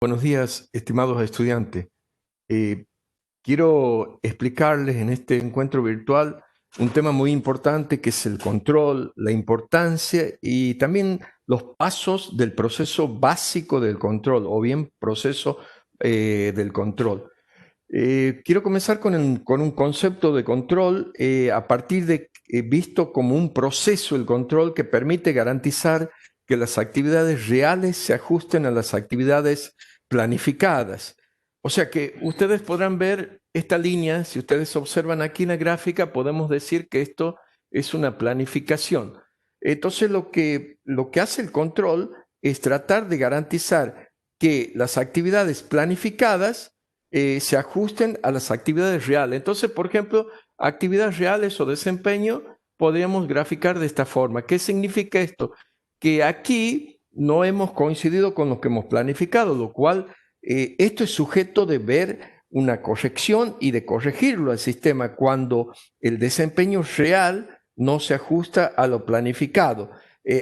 Buenos días, estimados estudiantes. Eh, Quiero explicarles en este encuentro virtual un tema muy importante que es el control, la importancia y también los pasos del proceso básico del control o bien proceso del control. Quiero comenzar con un concepto de control a partir de visto como un proceso, el control que permite garantizar que las actividades reales se ajusten a las actividades planificadas. O sea que ustedes podrán ver esta línea, si ustedes observan aquí en la gráfica, podemos decir que esto es una planificación. Entonces lo que hace el control es tratar de garantizar que las actividades planificadas se ajusten a las actividades reales. Entonces, por ejemplo, actividades reales o desempeño podríamos graficar de esta forma. ¿Qué significa esto? Que aquí no hemos coincidido con lo que hemos planificado, lo cual esto es sujeto de ver una corrección y de corregirlo al sistema cuando el desempeño real no se ajusta a lo planificado.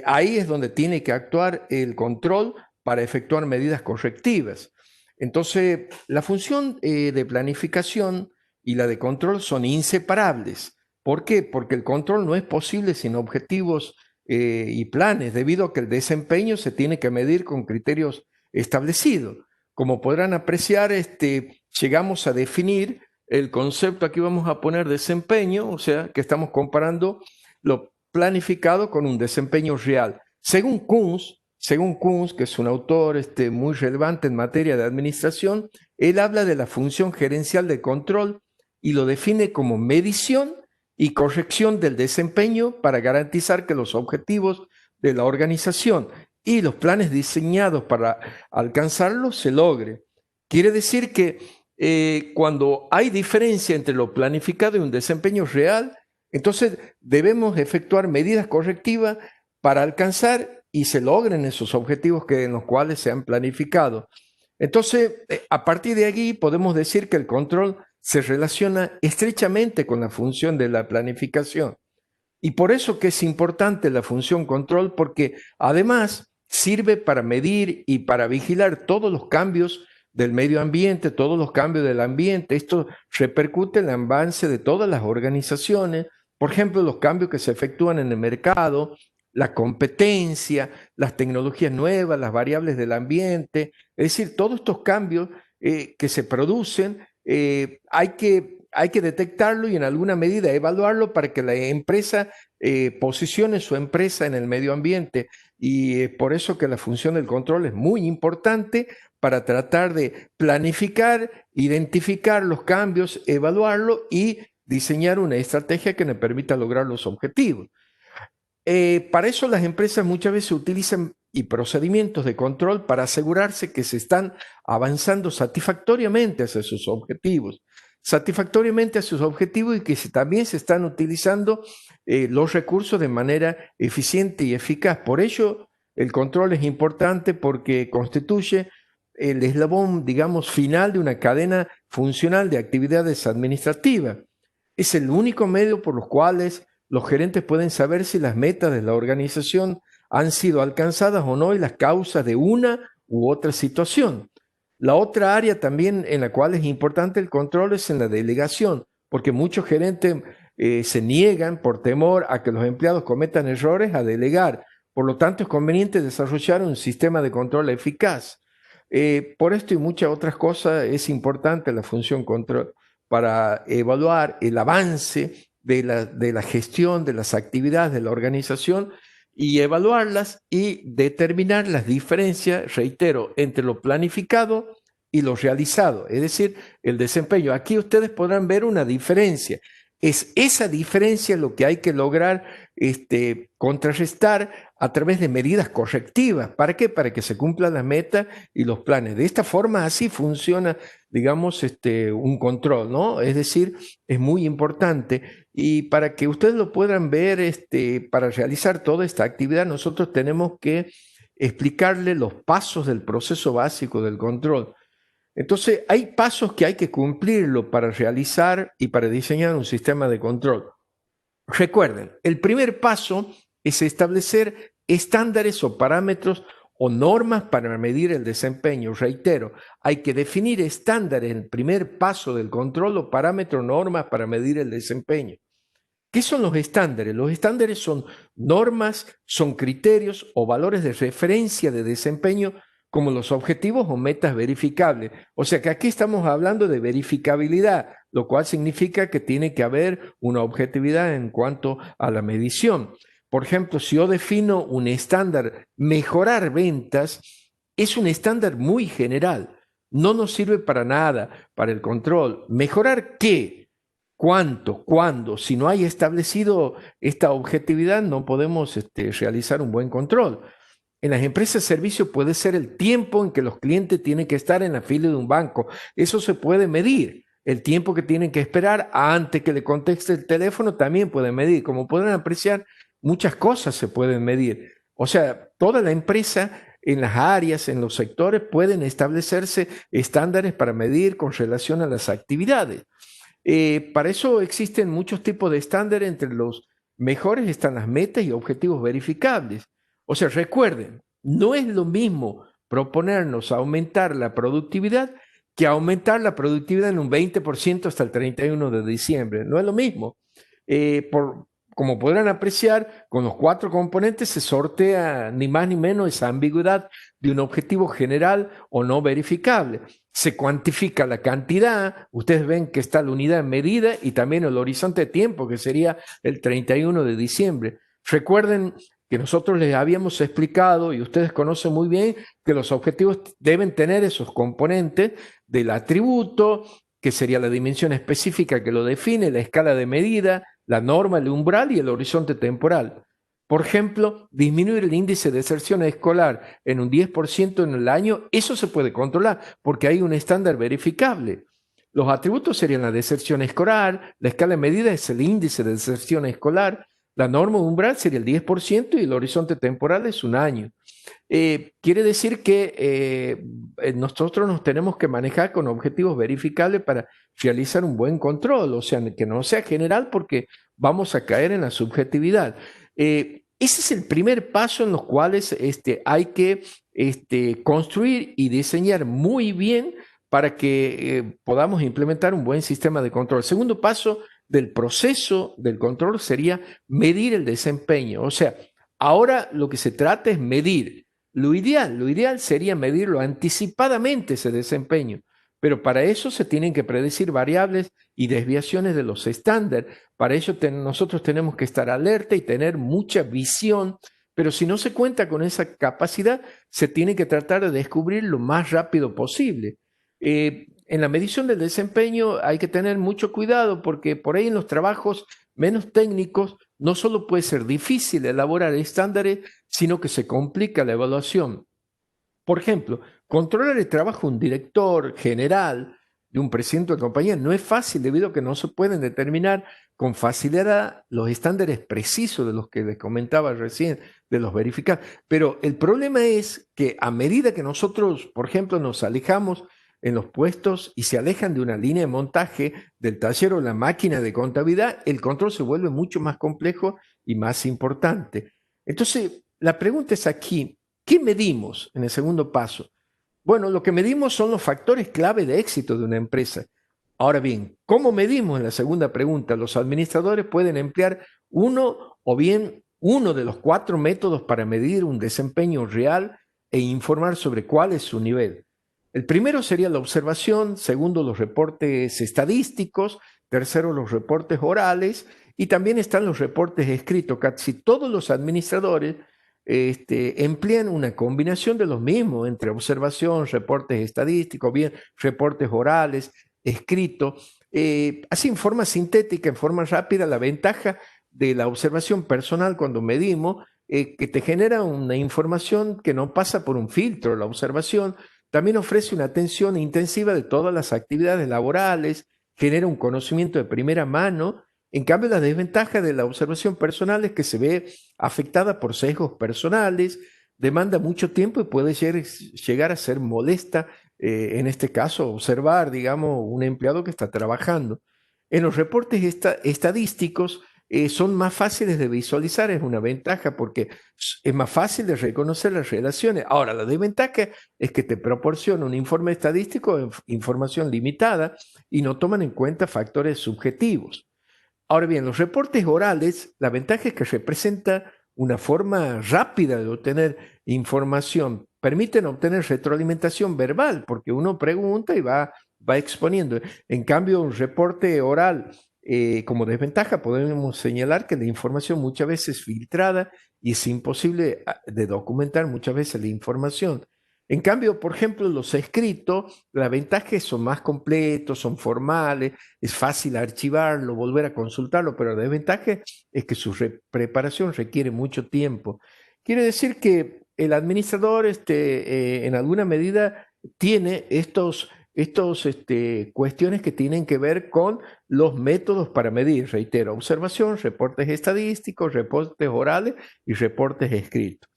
Ahí es donde tiene que actuar el control para efectuar medidas correctivas. Entonces, la función de planificación y la de control son inseparables. ¿Por qué? Porque el control no es posible sin objetivos y planes, debido a que el desempeño se tiene que medir con criterios establecidos. Como podrán apreciar, llegamos a definir el concepto, aquí vamos a poner desempeño, o sea, que estamos comparando lo planificado con un desempeño real. Según Kunz, que es un autor muy relevante en materia de administración, él habla de la función gerencial de control y lo define como medición y corrección del desempeño para garantizar que los objetivos de la organización y los planes diseñados para alcanzarlos se logren. Quiere decir que cuando hay diferencia entre lo planificado y un desempeño real, entonces debemos efectuar medidas correctivas para alcanzar y se logren esos objetivos en los cuales se han planificado. Entonces, a partir de aquí podemos decir que el control se relaciona estrechamente con la función de la planificación. Y por eso que es importante la función control, porque además sirve para medir y para vigilar todos los cambios del medio ambiente, todos los cambios del ambiente. Esto repercute en el avance de todas las organizaciones, por ejemplo, los cambios que se efectúan en el mercado, la competencia, las tecnologías nuevas, las variables del ambiente, es decir, todos estos cambios que se producen, hay que detectarlo y en alguna medida evaluarlo para que la empresa posicione su empresa en el medio ambiente. Y por eso que la función del control es muy importante para tratar de planificar, identificar los cambios, evaluarlo y diseñar una estrategia que nos permita lograr los objetivos. Para eso las empresas muchas veces utilizan y procedimientos de control para asegurarse que se están avanzando satisfactoriamente hacia sus objetivos, y que también se están utilizando los recursos de manera eficiente y eficaz. Por ello, el control es importante porque constituye el eslabón, digamos, final de una cadena funcional de actividades administrativas. Es el único medio por los cuales los gerentes pueden saber si las metas de la organización han sido alcanzadas o no y las causas de una u otra situación. La otra área también en la cual es importante el control es en la delegación, porque muchos gerentes se niegan por temor a que los empleados cometan errores a delegar. Por lo tanto, es conveniente desarrollar un sistema de control eficaz. Por esto y muchas otras cosas es importante la función control para evaluar el avance de la gestión de las actividades de la organización y evaluarlas y determinar las diferencias, reitero, entre lo planificado y lo realizado, es decir, el desempeño. Aquí ustedes podrán ver una diferencia. Es esa diferencia lo que hay que lograr contrarrestar a través de medidas correctivas. ¿Para qué? Para que se cumplan las metas y los planes. De esta forma, así funciona, digamos, un control, ¿no? Es decir, es muy importante. Y para que ustedes lo puedan ver, para realizar toda esta actividad, nosotros tenemos que explicarle los pasos del proceso básico del control. Entonces, hay pasos que hay que cumplirlo para realizar y para diseñar un sistema de control. Recuerden, el primer paso es establecer estándares o parámetros o normas para medir el desempeño. Reitero, hay que definir estándares, el primer paso del control o parámetros, normas para medir el desempeño. ¿Qué son los estándares? Los estándares son normas, son criterios o valores de referencia de desempeño como los objetivos o metas verificables. O sea que aquí estamos hablando de verificabilidad, lo cual significa que tiene que haber una objetividad en cuanto a la medición. Por ejemplo, si yo defino un estándar, mejorar ventas, es un estándar muy general. No nos sirve para nada para el control. ¿Mejorar qué? ¿Cuánto? ¿Cuándo? Si no hay establecido esta objetividad, no podemos realizar un buen control. En las empresas de servicio puede ser el tiempo en que los clientes tienen que estar en la fila de un banco. Eso se puede medir. El tiempo que tienen que esperar antes que le conteste el teléfono también puede medir. Como pueden apreciar, muchas cosas se pueden medir. O sea, toda la empresa en las áreas, en los sectores, pueden establecerse estándares para medir con relación a las actividades. Para eso existen muchos tipos de estándares. Entre los mejores están las metas y objetivos verificables. O sea, recuerden, no es lo mismo proponernos aumentar la productividad que aumentar la productividad en un 20% hasta el 31 de diciembre. No es lo mismo. Como podrán apreciar, con los 4 componentes se sortea ni más ni menos esa ambigüedad de un objetivo general o no verificable. Se cuantifica la cantidad, ustedes ven que está la unidad en medida y también el horizonte de tiempo, que sería el 31 de diciembre. Recuerden que nosotros les habíamos explicado, y ustedes conocen muy bien, que los objetivos deben tener esos componentes del atributo, que sería la dimensión específica que lo define, la escala de medida, la norma, el umbral y el horizonte temporal. Por ejemplo, disminuir el índice de deserción escolar en un 10% en el año, eso se puede controlar porque hay un estándar verificable. Los atributos serían la deserción escolar, la escala de medida es el índice de deserción escolar, la norma umbral sería el 10% y el horizonte temporal es un año. Quiere decir que nosotros nos tenemos que manejar con objetivos verificables para realizar un buen control, o sea, que no sea general porque vamos a caer en la subjetividad. Ese es el primer paso en los cuales hay que construir y diseñar muy bien para que podamos implementar un buen sistema de control. El segundo paso del proceso del control sería medir el desempeño. O sea, ahora lo que se trata es medir. Lo ideal sería medirlo anticipadamente ese desempeño, pero para eso se tienen que predecir variables y desviaciones de los estándares. Para ello nosotros tenemos que estar alerta y tener mucha visión, pero si no se cuenta con esa capacidad, se tiene que tratar de descubrir lo más rápido posible. En la medición del desempeño hay que tener mucho cuidado porque por ahí en los trabajos menos técnicos no solo puede ser difícil elaborar estándares, sino que se complica la evaluación. Por ejemplo, controlar el trabajo de un director general, de un presidente de compañía, no es fácil debido a que no se pueden determinar con facilidad los estándares precisos de los que les comentaba recién, de los verificados. Pero el problema es que a medida que nosotros, por ejemplo, nos alejamos en los puestos y se alejan de una línea de montaje del taller o la máquina de contabilidad, el control se vuelve mucho más complejo y más importante. Entonces, la pregunta es aquí, ¿qué medimos en el segundo paso? Bueno, lo que medimos son los factores clave de éxito de una empresa. Ahora bien, ¿cómo medimos en la segunda pregunta? Los administradores pueden emplear uno o bien uno de los 4 métodos para medir un desempeño real e informar sobre cuál es su nivel. El primero sería la observación, segundo los reportes estadísticos, tercero los reportes orales y también están los reportes escritos. Casi todos los administradores emplean una combinación de los mismos entre observación, reportes estadísticos, bien reportes orales, escritos. Así en forma sintética, en forma rápida, la ventaja de la observación personal cuando medimos, que te genera una información que no pasa por un filtro. La observación también ofrece una atención intensiva de todas las actividades laborales, genera un conocimiento de primera mano. En cambio, la desventaja de la observación personal es que se ve afectada por sesgos personales, demanda mucho tiempo y puede llegar a ser molesta, en este caso, observar, digamos, un empleado que está trabajando. En los reportes estadísticos, son más fáciles de visualizar, es una ventaja porque es más fácil de reconocer las relaciones. Ahora, la desventaja es que te proporciona un informe estadístico, información limitada, y no toman en cuenta factores subjetivos. Ahora bien, los reportes orales, la ventaja es que representa una forma rápida de obtener información. Permiten obtener retroalimentación verbal, porque uno pregunta y va exponiendo. En cambio, un reporte oral, como desventaja, podemos señalar que la información muchas veces es filtrada y es imposible de documentar muchas veces la información. En cambio, por ejemplo, los escritos, la ventaja es que son más completos, son formales, es fácil archivarlo, volver a consultarlo, pero la desventaja es que su preparación requiere mucho tiempo. Quiere decir que el administrador en alguna medida tiene cuestiones que tienen que ver con los métodos para medir, reitero, observación, reportes estadísticos, reportes orales y reportes escritos.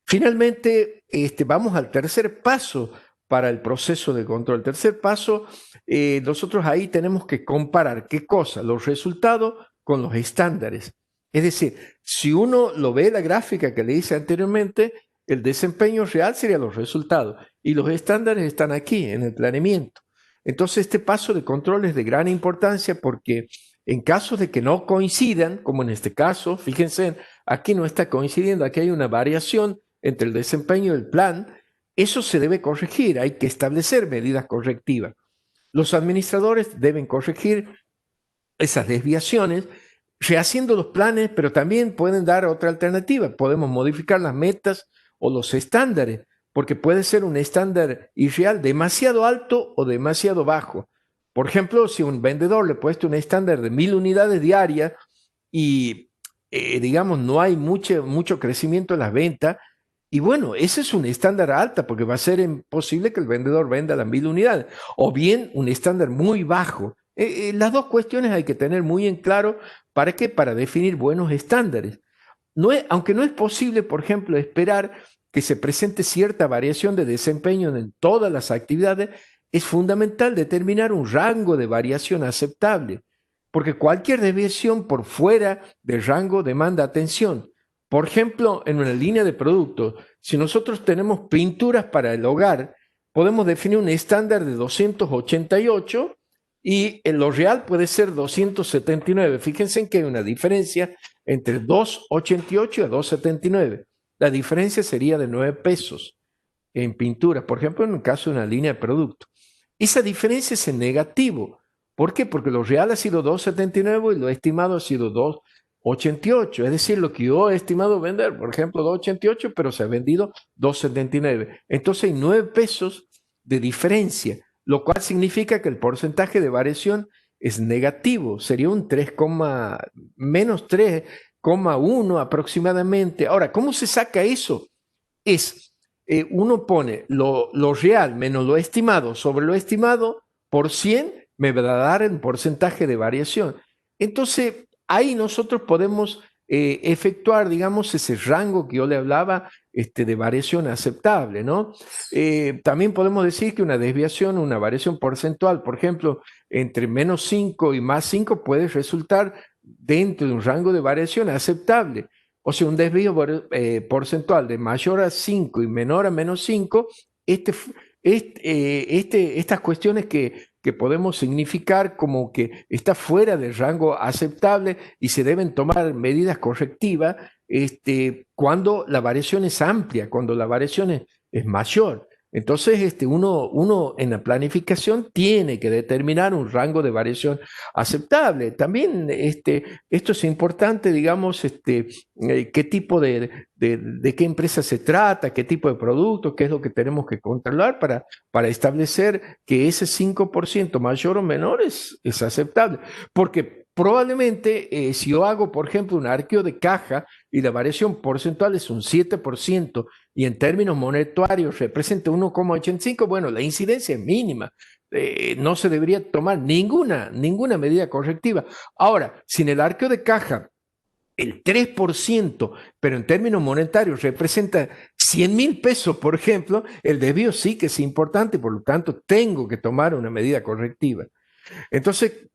Finalmente, vamos al tercer paso para el proceso de control. El tercer paso, nosotros ahí tenemos que comparar qué cosa, los resultados con los estándares. Es decir, si uno lo ve la gráfica que le hice anteriormente, el desempeño real sería los resultados y los estándares están aquí en el planeamiento. Entonces, este paso de control es de gran importancia porque en caso de que no coincidan, como en este caso, fíjense, aquí no está coincidiendo, aquí hay una variación entre el desempeño y el plan, eso se debe corregir, hay que establecer medidas correctivas. Los administradores deben corregir esas desviaciones, rehaciendo los planes, pero también pueden dar otra alternativa. Podemos modificar las metas o los estándares, porque puede ser un estándar irreal demasiado alto o demasiado bajo. Por ejemplo, si un vendedor le ha puesto un estándar de 1000 unidades diarias y, digamos, no hay mucho crecimiento en las ventas, y bueno, ese es un estándar alta porque va a ser imposible que el vendedor venda las 1000 unidades. O bien un estándar muy bajo. Las dos cuestiones hay que tener muy en claro. ¿Para qué? Para definir buenos estándares. Aunque no es posible, por ejemplo, esperar que se presente cierta variación de desempeño en todas las actividades, es fundamental determinar un rango de variación aceptable, porque cualquier desviación por fuera del rango demanda atención. Por ejemplo, en una línea de productos, si nosotros tenemos pinturas para el hogar, podemos definir un estándar de 288 y en lo real puede ser 279. Fíjense en que hay una diferencia entre 288 y 279. La diferencia sería de 9 pesos en pinturas, por ejemplo, en el caso de una línea de producto. Esa diferencia es en negativo. ¿Por qué? Porque lo real ha sido 279 y lo estimado ha sido 288. Es decir, lo que yo he estimado vender, por ejemplo, 288, pero se ha vendido 279. Entonces hay 9 pesos de diferencia, lo cual significa que el porcentaje de variación es negativo. Sería un menos 3,1 aproximadamente. Ahora, ¿cómo se saca eso? Uno pone lo real menos lo estimado sobre lo estimado por 100, me va a dar el porcentaje de variación. Entonces, ahí nosotros podemos efectuar, digamos, ese rango que yo le hablaba de variación aceptable, ¿no? También podemos decir que una desviación, una variación porcentual, por ejemplo, entre menos 5 y más 5 puede resultar dentro de un rango de variación aceptable. O sea, un desvío porcentual de mayor a 5 y menor a menos 5, estas cuestiones que podemos significar como que está fuera del rango aceptable y se deben tomar medidas correctivas cuando la variación es amplia, cuando la variación es mayor. Entonces, uno en la planificación tiene que determinar un rango de variación aceptable. También esto es importante, digamos, qué tipo de qué empresa se trata, qué tipo de producto, qué es lo que tenemos que controlar para establecer que ese 5% mayor o menor es aceptable. Porque probablemente si yo hago, por ejemplo, un arqueo de caja y la variación porcentual es un 7% y en términos monetarios representa 1,85, bueno, la incidencia es mínima. No se debería tomar ninguna medida correctiva. Ahora, si en el arqueo de caja el 3%, pero en términos monetarios representa 100,000 pesos, por ejemplo, el desvío sí que es importante, por lo tanto, tengo que tomar una medida correctiva. Entonces,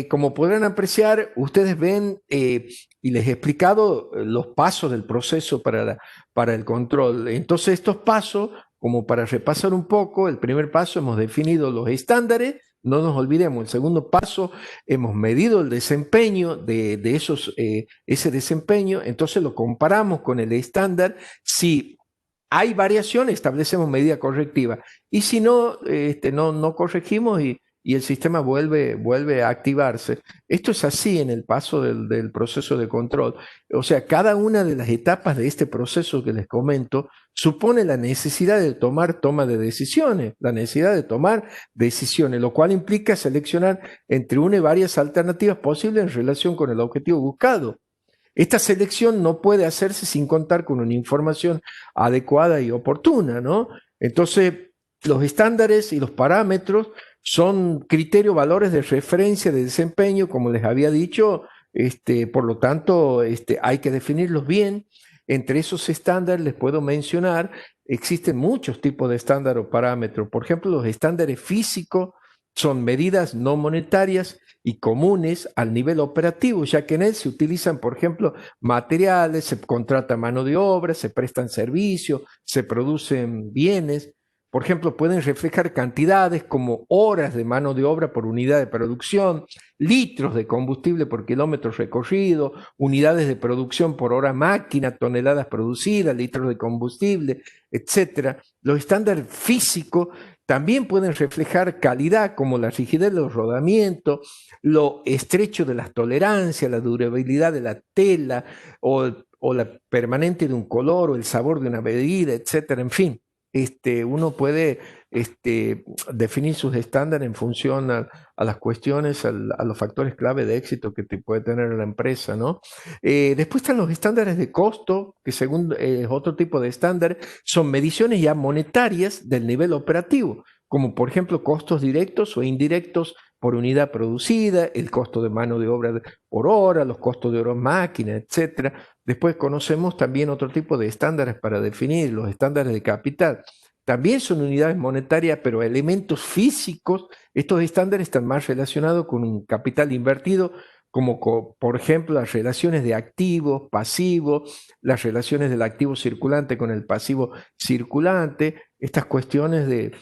Como podrán apreciar, ustedes ven y les he explicado los pasos del proceso para el control. Entonces, estos pasos, como para repasar un poco, el primer paso hemos definido los estándares, no nos olvidemos, el segundo paso hemos medido el desempeño de ese desempeño, entonces lo comparamos con el estándar. Si hay variación, establecemos medida correctiva. Y si no, no corregimos y el sistema vuelve a activarse. Esto es así en el paso del proceso de control. O sea, cada una de las etapas de este proceso que les comento supone la necesidad de toma de decisiones, la necesidad de tomar decisiones, lo cual implica seleccionar entre una y varias alternativas posibles en relación con el objetivo buscado. Esta selección no puede hacerse sin contar con una información adecuada y oportuna, ¿no? Entonces, los estándares y los parámetros son criterios, valores de referencia de desempeño, como les había dicho, por lo tanto, hay que definirlos bien. Entre esos estándares les puedo mencionar, existen muchos tipos de estándares o parámetros. Por ejemplo, los estándares físicos son medidas no monetarias y comunes al nivel operativo, ya que en él se utilizan, por ejemplo, materiales, se contrata mano de obra, se prestan servicios, se producen bienes. Por ejemplo, pueden reflejar cantidades como horas de mano de obra por unidad de producción, litros de combustible por kilómetro recorrido, unidades de producción por hora máquina, toneladas producidas, litros de combustible, etcétera. Los estándares físicos también pueden reflejar calidad como la rigidez de los rodamientos, lo estrecho de las tolerancias, la durabilidad de la tela o la permanente de un color o el sabor de una bebida, etcétera. En fin, uno puede definir sus estándares en función a las cuestiones, a los factores clave de éxito que te puede tener la empresa, ¿no? Después están los estándares de costo, que según otro tipo de estándares, son mediciones ya monetarias del nivel operativo, como por ejemplo costos directos o indirectos por unidad producida, el costo de mano de obra por hora, los costos de hora máquina, etcétera. Después conocemos también otro tipo de estándares para definir, los estándares de capital. También son unidades monetarias, pero elementos físicos. Estos estándares están más relacionados con un capital invertido, como por ejemplo las relaciones de activos, pasivos, las relaciones del activo circulante con el pasivo circulante, estas cuestiones de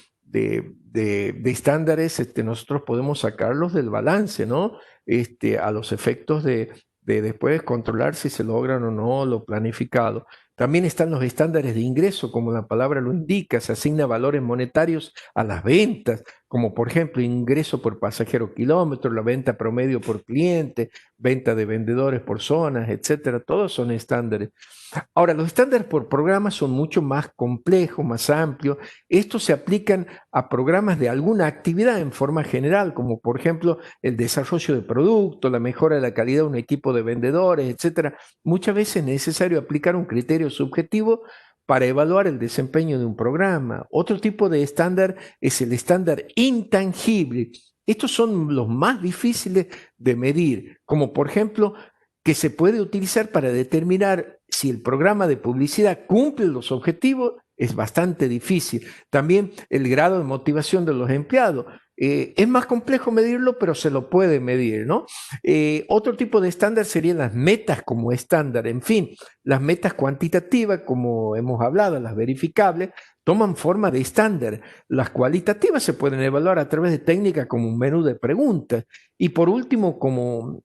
estándares, nosotros podemos sacarlos del balance, ¿no? A los efectos de después controlar si se logran o no lo planificado. También están los estándares de ingreso, como la palabra lo indica, se asigna valores monetarios a las ventas, como por ejemplo ingreso por pasajero kilómetro, la venta promedio por cliente, venta de vendedores por zonas, etcétera. Todos son estándares. Ahora, los estándares por programa son mucho más complejos, más amplios. Estos se aplican a programas de alguna actividad en forma general, como por ejemplo el desarrollo de productos, la mejora de la calidad de un equipo de vendedores, etcétera. Muchas veces es necesario aplicar un criterio subjetivo para evaluar el desempeño de un programa. Otro tipo de estándar es el estándar intangible. Estos son los más difíciles de medir, como por ejemplo que se puede utilizar para determinar si el programa de publicidad cumple los objetivos es bastante difícil. También el grado de motivación de los empleados. Es más complejo medirlo, pero se lo puede medir, ¿no? Otro tipo de estándar serían las metas como estándar. En fin, las metas cuantitativas, como hemos hablado, las verificables, toman forma de estándar. Las cualitativas se pueden evaluar a través de técnicas como un menú de preguntas. Y por último, como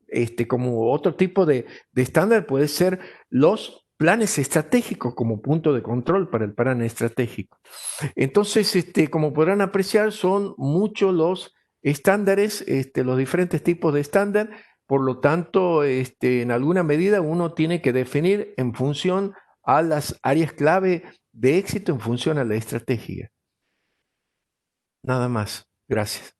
otro tipo de estándar puede ser los planes estratégicos como punto de control para el plan estratégico. Entonces, como podrán apreciar, son muchos los estándares, los diferentes tipos de estándar. Por lo tanto, en alguna medida uno tiene que definir en función a las áreas clave de éxito, en función a la estrategia. Nada más. Gracias.